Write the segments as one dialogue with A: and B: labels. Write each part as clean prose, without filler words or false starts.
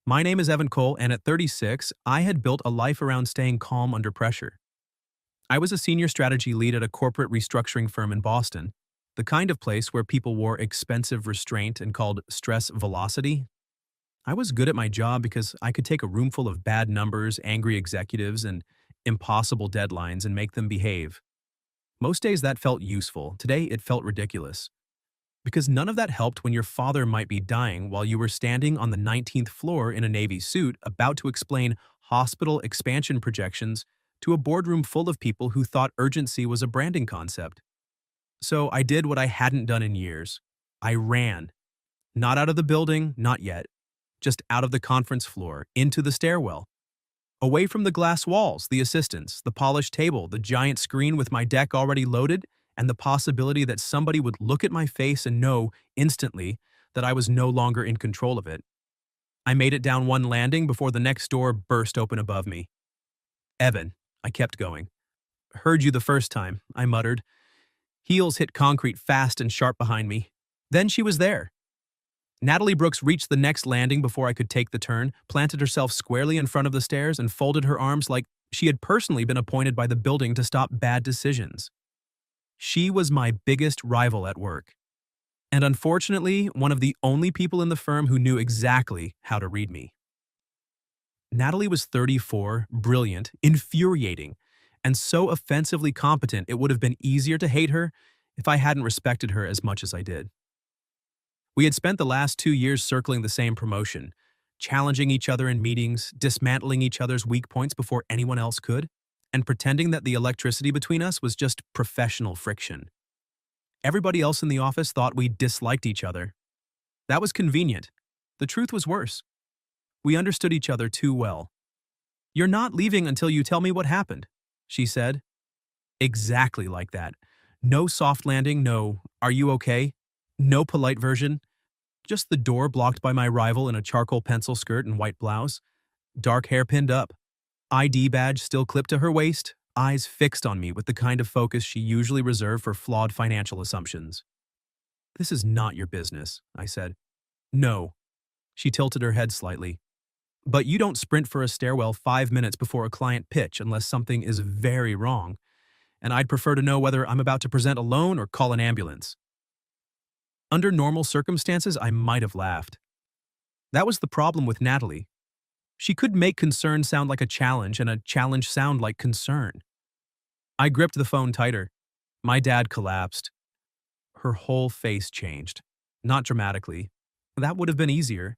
A: My name is Evan Cole, and at 36, I had built a life around staying calm under pressure. I was a senior strategy lead at a corporate restructuring firm in Boston, the kind of place where people wore expensive restraint and called stress velocity. I was good at my job because I could take a room full of bad numbers, angry executives, and impossible deadlines and make them behave. Most days that felt useful. Today it felt ridiculous. Because none of that helped when your father might be dying while you were standing on the 19th floor in a Navy suit about to explain hospital expansion projections to a boardroom full of people who thought urgency was a branding concept. So I did what I hadn't done in years. I ran. Not out of the building, not yet. Just out of the conference floor, into the stairwell. Away from the glass walls, the assistants, the polished table, the giant screen with my deck already loaded, and the possibility that somebody would look at my face and know instantly that I was no longer in control of it. I made it down one landing before the next door burst open above me. Evan, I kept going. Heard you the first time, I muttered. Heels hit concrete fast and sharp behind me. Then she was there. Natalie Brooks reached the next landing before I could take the turn, planted herself squarely in front of the stairs, and folded her arms like she had personally been appointed by the building to stop bad decisions. She was my biggest rival at work, and unfortunately, one of the only people in the firm who knew exactly how to read me. Natalie was 34, brilliant, infuriating, and so offensively competent it would have been easier to hate her if I hadn't respected her as much as I did. We had spent the last 2 years circling the same promotion, challenging each other in meetings, dismantling each other's weak points before anyone else could, and pretending that the electricity between us was just professional friction. Everybody else in the office thought we disliked each other. That was convenient. The truth was worse. We understood each other too well. "You're not leaving until you tell me what happened," she said. Exactly like that. No soft landing, no, "Are you okay?" No polite version. Just the door blocked by my rival in a charcoal pencil skirt and white blouse. Dark hair pinned up. ID badge still clipped to her waist. Eyes fixed on me with the kind of focus she usually reserved for flawed financial assumptions. "This is not your business," I said. "No." She tilted her head slightly. "But you don't sprint for a stairwell 5 minutes before a client pitch unless something is very wrong, and I'd prefer to know whether I'm about to present a loan or call an ambulance." Under normal circumstances, I might have laughed. That was the problem with Natalie. She could make concern sound like a challenge and a challenge sound like concern. I gripped the phone tighter. My dad collapsed. Her whole face changed. Not dramatically. That would have been easier.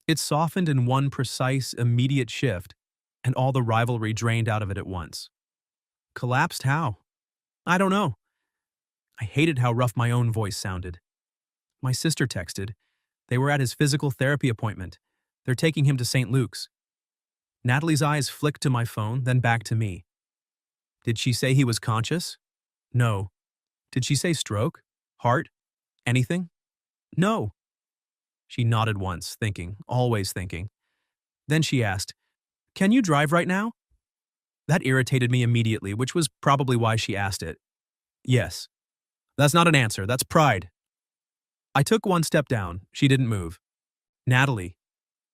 A: It softened in one precise, immediate shift, and all the rivalry drained out of it at once. Collapsed how? I don't know. I hated how rough my own voice sounded. My sister texted. They were at his physical therapy appointment. They're taking him to St. Luke's. Natalie's eyes flicked to my phone, then back to me. Did she say he was conscious? No. Did she say stroke? Heart? Anything? No. She nodded once, thinking, always thinking. Then she asked, "Can you drive right now?" That irritated me immediately, which was probably why she asked it. Yes. That's not an answer, that's pride. I took one step down. She didn't move. Natalie.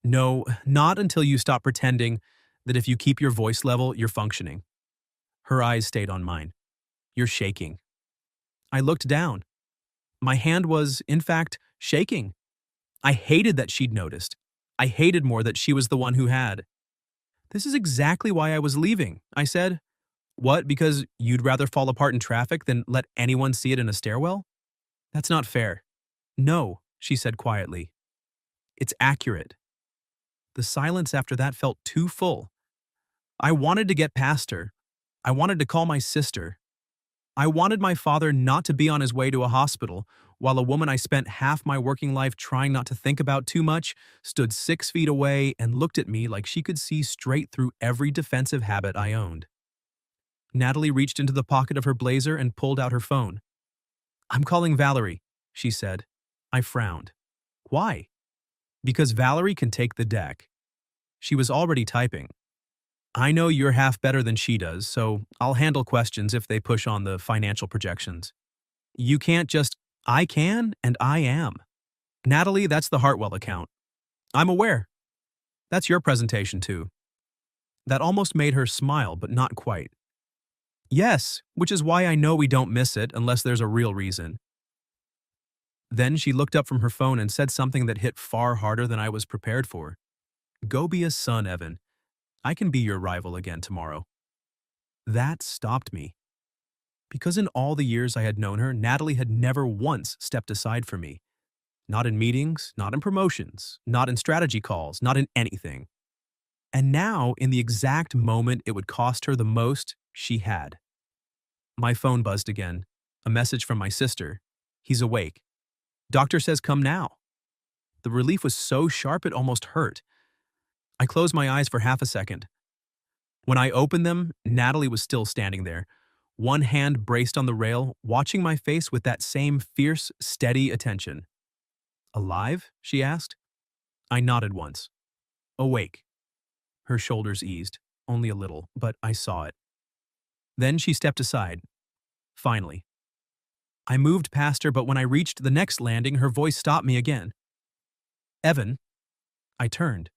A: No, not until you stop pretending that if you keep your voice level, you're functioning. Her eyes stayed on mine. You're shaking. I looked down. My hand was, in fact, shaking. I hated that she'd noticed. I hated more that she was the one who had. This is exactly why I was leaving, I said. What, because you'd rather fall apart in traffic than let anyone see it in a stairwell? That's not fair. No, she said quietly. It's accurate. The silence after that felt too full. I wanted to get past her. I wanted to call my sister. I wanted my father not to be on his way to a hospital, while a woman I spent half my working life trying not to think about too much stood 6 feet away and looked at me like she could see straight through every defensive habit I owned. Natalie reached into the pocket of her blazer and pulled out her phone. "I'm calling Valerie," she said. I frowned. Why? Because Valerie can take the deck. She was already typing. "I know you're half better than she does, so I'll handle questions if they push on the financial projections. You can't just, I can and I am. Natalie, that's the Hartwell account. I'm aware." That's your presentation, too. That almost made her smile, but not quite. Yes, which is why I know we don't miss it unless there's a real reason. Then she looked up from her phone and said something that hit far harder than I was prepared for. Go be a son, Evan. I can be your rival again tomorrow. That stopped me. Because in all the years I had known her, Natalie had never once stepped aside for me. Not in meetings, not in promotions, not in strategy calls, not in anything. And now, in the exact moment it would cost her the most, she had. My phone buzzed again. A message from my sister. He's awake. Doctor says come now. The relief was so sharp it almost hurt. I closed my eyes for half a second. When I opened them, Natalie was still standing there, one hand braced on the rail, watching my face with that same fierce, steady attention. Alive? She asked. I nodded once. Awake. Her shoulders eased, only a little, but I saw it. Then she stepped aside. Finally. I moved past her, but when I reached the next landing, her voice stopped me again. Evan. I turned.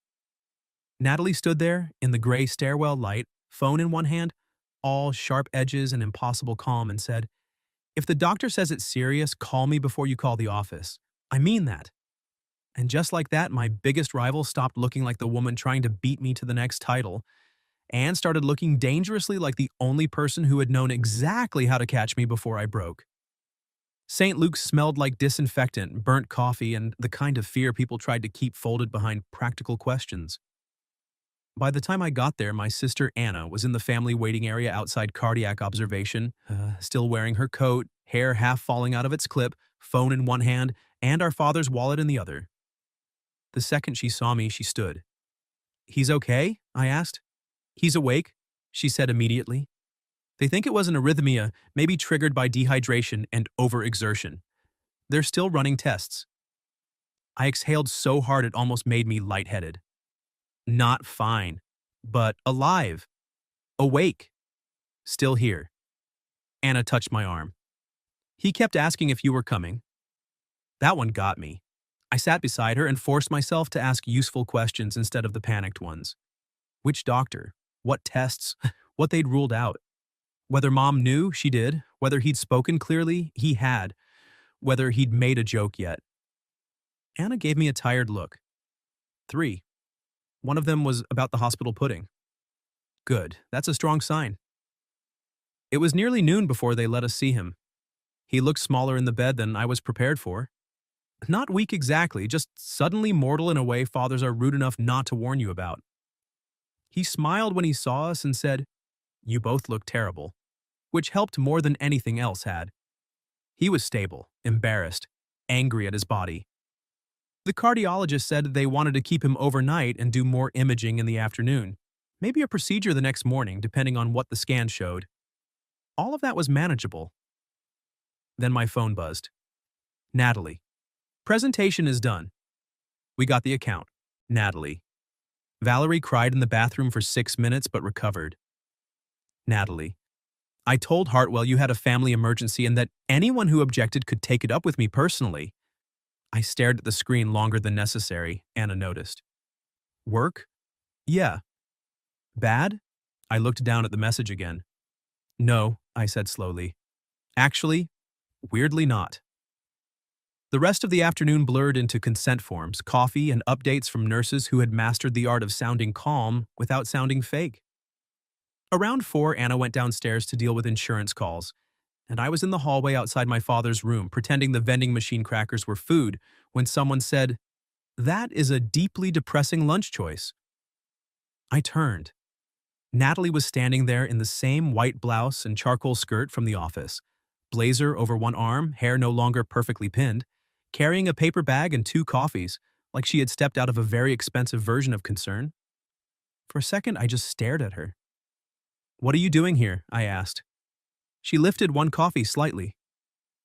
A: Natalie stood there, in the gray stairwell light, phone in one hand, all sharp edges and impossible calm, and said, If the doctor says it's serious, call me before you call the office. I mean that. And just like that, my biggest rival stopped looking like the woman trying to beat me to the next title and started looking dangerously like the only person who had known exactly how to catch me before I broke. St. Luke's smelled like disinfectant, burnt coffee, and the kind of fear people tried to keep folded behind practical questions. By the time I got there, my sister Anna was in the family waiting area outside cardiac observation, still wearing her coat, hair half falling out of its clip, phone in one hand, and our father's wallet in the other. The second she saw me, she stood. He's okay? I asked. He's awake, she said immediately. They think it was an arrhythmia, maybe triggered by dehydration and overexertion. They're still running tests. I exhaled so hard it almost made me lightheaded. Not fine, but alive. Awake. Still here. Anna touched my arm. He kept asking if you were coming. That one got me. I sat beside her and forced myself to ask useful questions instead of the panicked ones. Which doctor? What tests? What they'd ruled out? Whether Mom knew, she did. Whether he'd spoken clearly, he had. Whether he'd made a joke yet. Anna gave me a tired look. 3. One of them was about the hospital pudding. Good, that's a strong sign. It was nearly noon before they let us see him. He looked smaller in the bed than I was prepared for. Not weak exactly, just suddenly mortal in a way fathers are rude enough not to warn you about. He smiled when he saw us and said, You both look terrible, which helped more than anything else had. He was stable, embarrassed, angry at his body. The cardiologist said they wanted to keep him overnight and do more imaging in the afternoon. Maybe a procedure the next morning, depending on what the scan showed. All of that was manageable. Then my phone buzzed. Natalie. Presentation is done. We got the account. Natalie. Valerie cried in the bathroom for 6 minutes but recovered. Natalie. I told Hartwell you had a family emergency and that anyone who objected could take it up with me personally. I stared at the screen longer than necessary, Anna noticed. Work? Yeah. Bad? I looked down at the message again. No, I said slowly. Actually, weirdly not. The rest of the afternoon blurred into consent forms, coffee, and updates from nurses who had mastered the art of sounding calm without sounding fake. Around 4, Anna went downstairs to deal with insurance calls, and I was in the hallway outside my father's room pretending the vending machine crackers were food when someone said, That is a deeply depressing lunch choice. I turned. Natalie was standing there in the same white blouse and charcoal skirt from the office, blazer over one arm, hair no longer perfectly pinned, carrying a paper bag and 2 coffees, like she had stepped out of a very expensive version of Concern. For a second, I just stared at her. What are you doing here? I asked. She lifted one coffee slightly.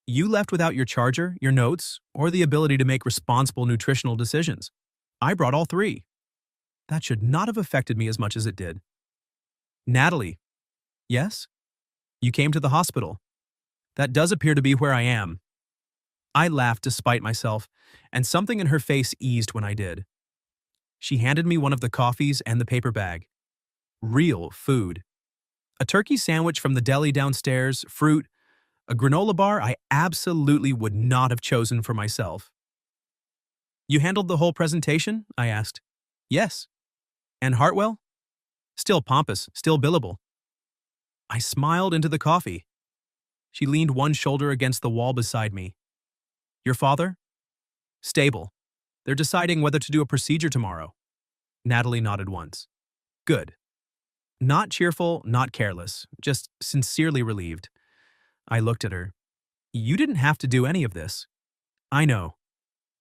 A: You left without your charger, your notes, or the ability to make responsible nutritional decisions. I brought all 3. That should not have affected me as much as it did. Natalie. Yes? You came to the hospital. That does appear to be where I am. I laughed despite myself, and something in her face eased when I did. She handed me one of the coffees and the paper bag. Real food. A turkey sandwich from the deli downstairs, fruit, a granola bar I absolutely would not have chosen for myself. You handled the whole presentation? I asked. Yes. And Hartwell? Still pompous, still billable. I smiled into the coffee. She leaned one shoulder against the wall beside me. Your father? Stable. They're deciding whether to do a procedure tomorrow. Natalie nodded once. Good. Not cheerful, not careless, just sincerely relieved. I looked at her. You didn't have to do any of this. I know.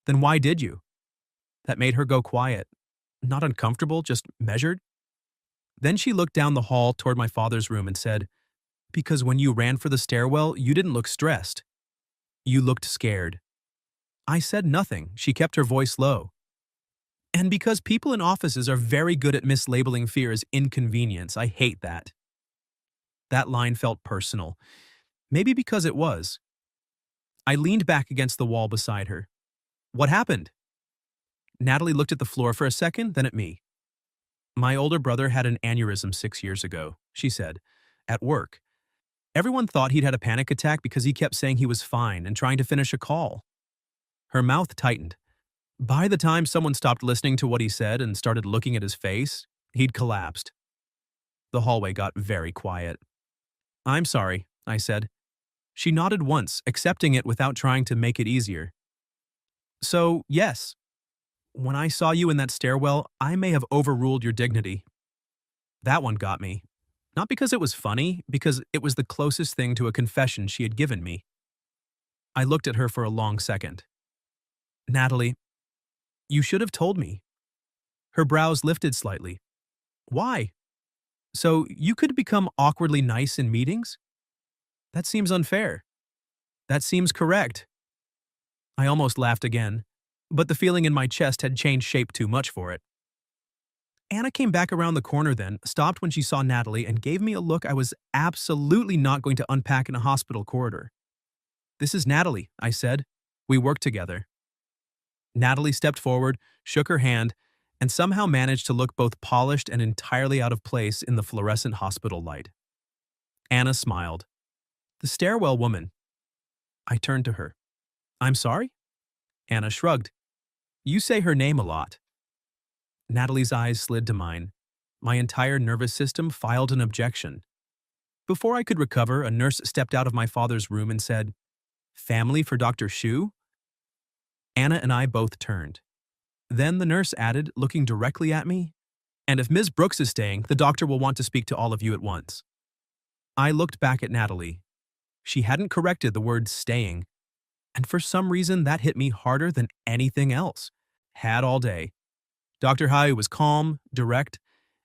A: Then why did you? That made her go quiet. Not uncomfortable, just measured. Then she looked down the hall toward my father's room and said, Because when you ran for the stairwell, you didn't look stressed. You looked scared. I said nothing. She kept her voice low. And because people in offices are very good at mislabeling fear as inconvenience, I hate that. That line felt personal. Maybe because it was. I leaned back against the wall beside her. What happened? Natalie looked at the floor for a second, then at me. My older brother had an aneurysm 6 years ago, she said, at work. Everyone thought he'd had a panic attack because he kept saying he was fine and trying to finish a call. Her mouth tightened. By the time someone stopped listening to what he said and started looking at his face, he'd collapsed. The hallway got very quiet. I'm sorry, I said. She nodded once, accepting it without trying to make it easier. So, yes. When I saw you in that stairwell, I may have overruled your dignity. That one got me. Not because it was funny, because it was the closest thing to a confession she had given me. I looked at her for a long second. Natalie, you should have told me. Her brows lifted slightly. Why? So you could become awkwardly nice in meetings? That seems unfair. That seems correct. I almost laughed again, but the feeling in my chest had changed shape too much for it. Anna came back around the corner then, stopped when she saw Natalie, and gave me a look I was absolutely not going to unpack in a hospital corridor. This is Natalie, I said. We work together. Natalie stepped forward, shook her hand, and somehow managed to look both polished and entirely out of place in the fluorescent hospital light. Anna smiled. The stairwell woman. I turned to her. I'm sorry? Anna shrugged. You say her name a lot. Natalie's eyes slid to mine. My entire nervous system filed an objection. Before I could recover, a nurse stepped out of my father's room and said, Family for Dr. Shu? Anna and I both turned. Then the nurse added, looking directly at me, And if Ms. Brooks is staying, the doctor will want to speak to all of you at once. I looked back at Natalie. She hadn't corrected the word staying, and for some reason that hit me harder than anything else. Had all day. Dr. Hai was calm, direct,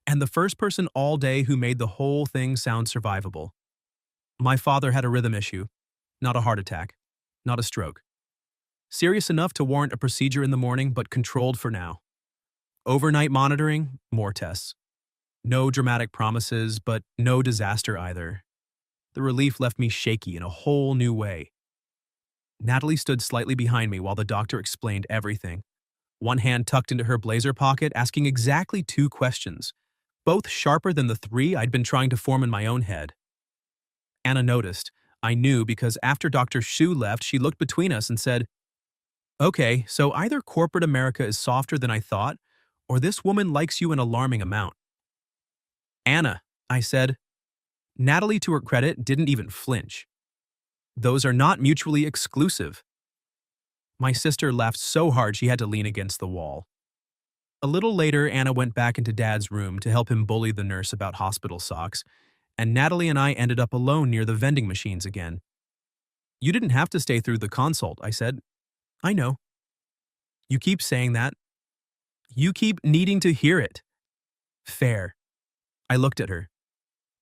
A: and the first person all day who made the whole thing sound survivable. My father had a rhythm issue, not a heart attack, not a stroke. Serious enough to warrant a procedure in the morning, but controlled for now. Overnight monitoring, more tests. No dramatic promises, but no disaster either. The relief left me shaky in a whole new way. Natalie stood slightly behind me while the doctor explained everything. One hand tucked into her blazer pocket, asking exactly 2 questions, both sharper than the 3 I'd been trying to form in my own head. Anna noticed. I knew because after Dr. Shu left, she looked between us and said, Okay, so either corporate America is softer than I thought, or this woman likes you an alarming amount. Anna, I said. Natalie, to her credit, didn't even flinch. Those are not mutually exclusive. My sister laughed so hard she had to lean against the wall. A little later, Anna went back into Dad's room to help him bully the nurse about hospital socks, and Natalie and I ended up alone near the vending machines again. You didn't have to stay through the consult, I said. I know. You keep saying that. You keep needing to hear it. Fair. I looked at her.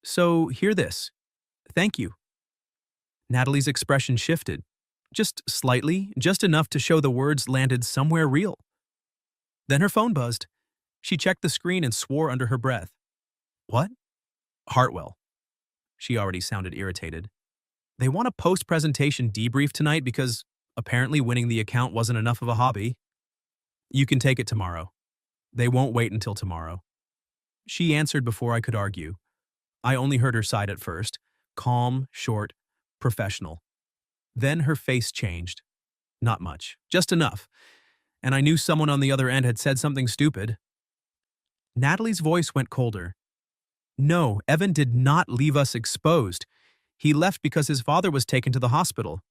A: So, hear this. Thank you. Natalie's expression shifted. Just slightly, just enough to show the words landed somewhere real. Then her phone buzzed. She checked the screen and swore under her breath. What? Hartwell. She already sounded irritated. They want a post-presentation debrief tonight because apparently winning the account wasn't enough of a hobby. You can take it tomorrow. They won't wait until tomorrow. She answered before I could argue. I only heard her side at first. Calm, short, professional. Then her face changed. Not much, just enough. And I knew someone on the other end had said something stupid. Natalie's voice went colder. No, Evan did not leave us exposed. He left because his father was taken to the hospital.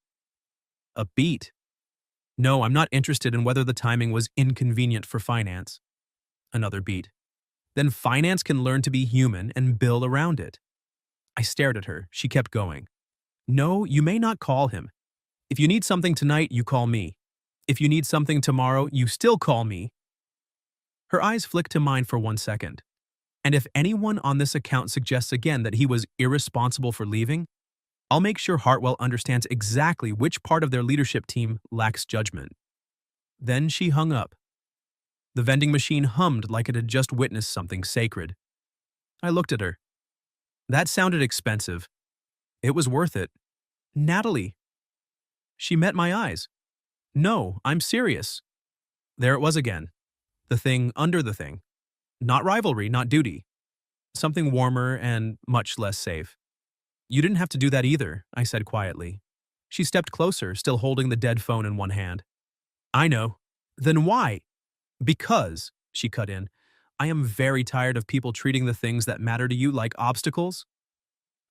A: A beat. No, I'm not interested in whether the timing was inconvenient for finance. Another beat. Then finance can learn to be human and bill around it. I stared at her. She kept going. No, you may not call him. If you need something tonight, you call me. If you need something tomorrow, you still call me. Her eyes flicked to mine for 1 second. And if anyone on this account suggests again that he was irresponsible for leaving, I'll make sure Hartwell understands exactly which part of their leadership team lacks judgment. Then she hung up. The vending machine hummed like it had just witnessed something sacred. I looked at her. That sounded expensive. It was worth it. Natalie. She met my eyes. No, I'm serious. There it was again. The thing under the thing. Not rivalry, not duty. Something warmer and much less safe. You didn't have to do that either, I said quietly. She stepped closer, still holding the dead phone in one hand. I know. Then why? Because, she cut in, I am very tired of people treating the things that matter to you like obstacles.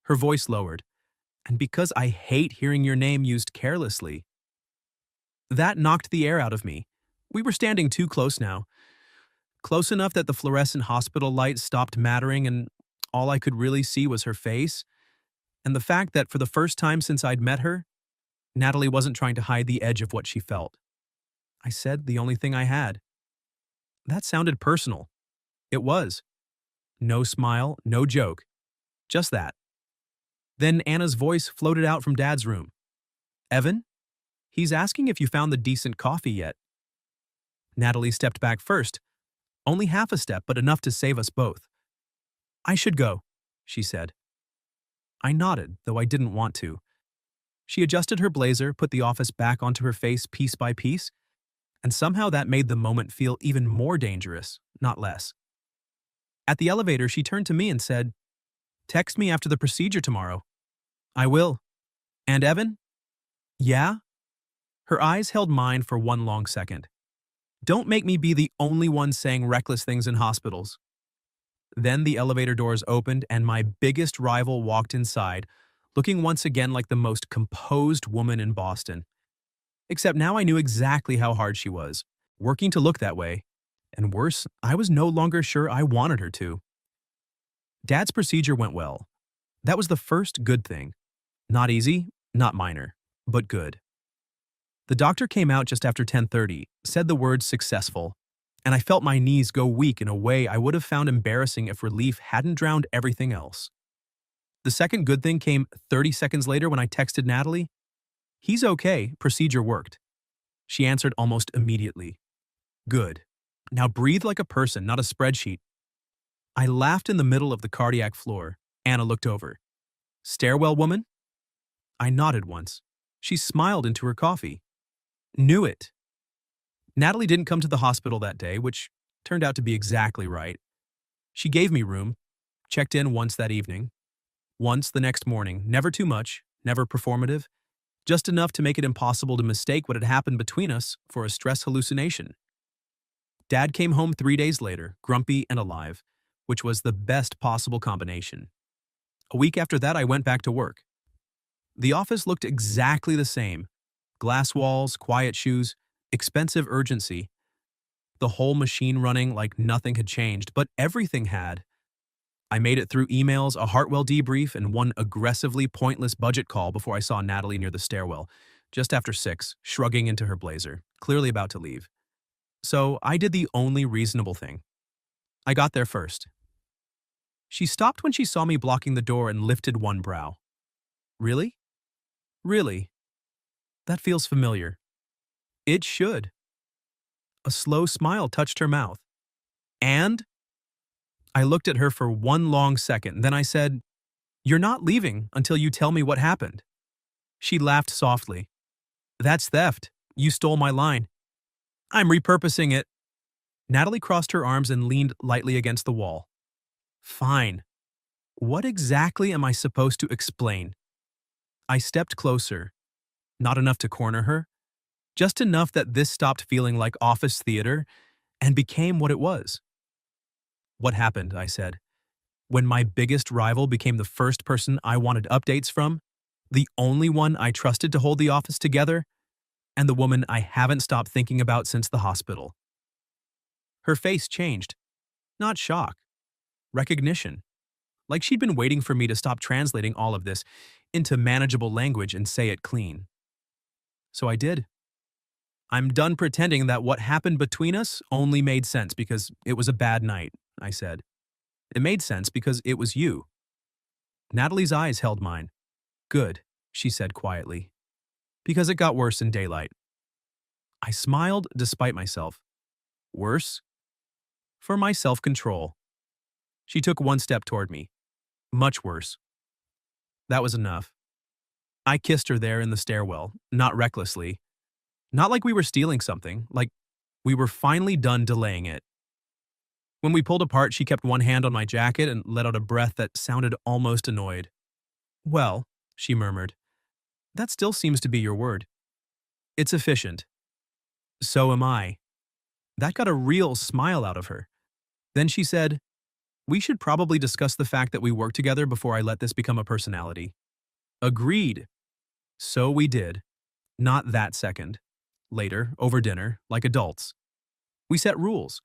A: Her voice lowered. And because I hate hearing your name used carelessly. That knocked the air out of me. We were standing too close now. Close enough that the fluorescent hospital light stopped mattering and all I could really see was her face, and the fact that for the first time since I'd met her, Natalie wasn't trying to hide the edge of what she felt. I said the only thing I had. That sounded personal. It was. No smile, no joke. Just that. Then Anna's voice floated out from Dad's room. Evan? He's asking if you found the decent coffee yet. Natalie stepped back first. Only half a step, but enough to save us both. I should go, she said. I nodded, though I didn't want to. She adjusted her blazer, put the office back onto her face piece by piece, and somehow that made the moment feel even more dangerous, not less. At the elevator, she turned to me and said, Text me after the procedure tomorrow. I will. And Evan? Yeah? Her eyes held mine for one long second. Don't make me be the only one saying reckless things in hospitals. Then the elevator doors opened and my biggest rival walked inside, looking once again like the most composed woman in Boston. Except now I knew exactly how hard she was, working to look that way. And worse, I was no longer sure I wanted her to. Dad's procedure went well. That was the first good thing. Not easy, not minor, but good. The doctor came out just after 10:30, said the word successful, and I felt my knees go weak in a way I would have found embarrassing if relief hadn't drowned everything else. The second good thing came 30 seconds later when I texted Natalie. He's okay, procedure worked. She answered almost immediately. Good. Now breathe like a person, not a spreadsheet. I laughed in the middle of the cardiac floor. Anna looked over. Stairwell woman? I nodded once. She smiled into her coffee. Knew it. Natalie didn't come to the hospital that day, which turned out to be exactly right. She gave me room, checked in once that evening, once the next morning, never too much, never performative, just enough to make it impossible to mistake what had happened between us for a stress hallucination. Dad came home 3 days later, grumpy and alive, which was the best possible combination. A week after that, I went back to work. The office looked exactly the same. Glass walls, quiet shoes, expensive urgency. The whole machine running like nothing had changed, but everything had. I made it through emails, a Hartwell debrief, and one aggressively pointless budget call before I saw Natalie near the stairwell, just after 6, shrugging into her blazer, clearly about to leave. So I did the only reasonable thing. I got there first. She stopped when she saw me blocking the door and lifted one brow. Really? Really? That feels familiar. It should. A slow smile touched her mouth. And? I looked at her for one long second, then I said, You're not leaving until you tell me what happened. She laughed softly. That's theft. You stole my line. I'm repurposing it. Natalie crossed her arms and leaned lightly against the wall. Fine. What exactly am I supposed to explain? I stepped closer. Not enough to corner her, just enough that this stopped feeling like office theater and became what it was. What happened, I said, when my biggest rival became the first person I wanted updates from, the only one I trusted to hold the office together, and the woman I haven't stopped thinking about since the hospital. Her face changed. Not shock. Recognition. Like she'd been waiting for me to stop translating all of this into manageable language and say it clean. So I did. I'm done pretending that what happened between us only made sense because it was a bad night, I said. It made sense because it was you. Natalie's eyes held mine. Good, she said quietly. Because it got worse in daylight. I smiled despite myself. Worse? For my self-control. She took one step toward me. Much worse. That was enough. I kissed her there in the stairwell, not recklessly. Not like we were stealing something, like we were finally done delaying it. When we pulled apart, she kept one hand on my jacket and let out a breath that sounded almost annoyed. Well, she murmured, that still seems to be your word. It's efficient. So am I. That got a real smile out of her. Then she said, we should probably discuss the fact that we work together before I let this become a personality. Agreed. So we did. Not that second. Later, over dinner, like adults. We set rules.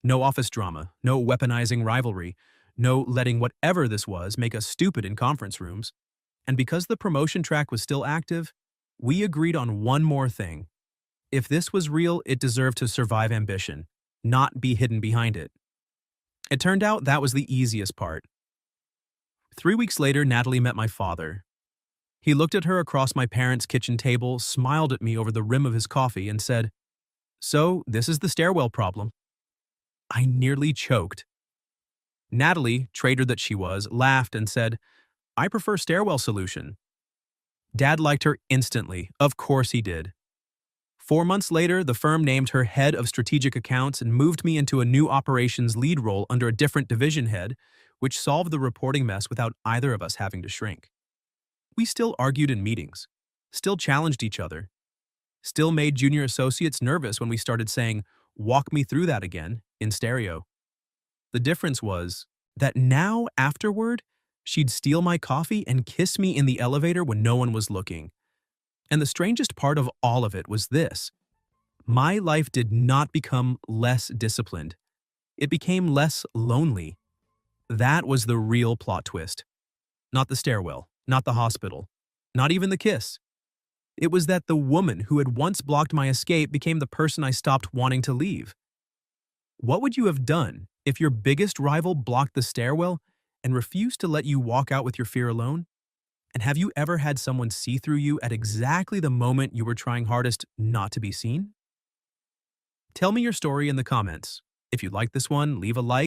A: No office drama, no weaponizing rivalry, no letting whatever this was make us stupid in conference rooms. And because the promotion track was still active, we agreed on one more thing. If this was real, it deserved to survive ambition, not be hidden behind it. It turned out that was the easiest part. 3 weeks later, Natalie met my father. He looked at her across my parents' kitchen table, smiled at me over the rim of his coffee, and said, "So, this is the stairwell problem." I nearly choked. Natalie, traitor that she was, laughed and said, "I prefer stairwell solution." Dad liked her instantly. Of course he did. 4 months later, the firm named her head of strategic accounts and moved me into a new operations lead role under a different division head, which solved the reporting mess without either of us having to shrink. We still argued in meetings, still challenged each other, still made junior associates nervous when we started saying, "Walk me through that again," in stereo. The difference was that now, afterward, she'd steal my coffee and kiss me in the elevator when no one was looking. And the strangest part of all of it was this. My life did not become less disciplined. It became less lonely. That was the real plot twist. Not the stairwell, not the hospital, not even the kiss. It was that the woman who had once blocked my escape became the person I stopped wanting to leave. What would you have done if your biggest rival blocked the stairwell and refused to let you walk out with your fear alone? And have you ever had someone see through you at exactly the moment you were trying hardest not to be seen? Tell me your story in the comments. If you like this one, leave a like.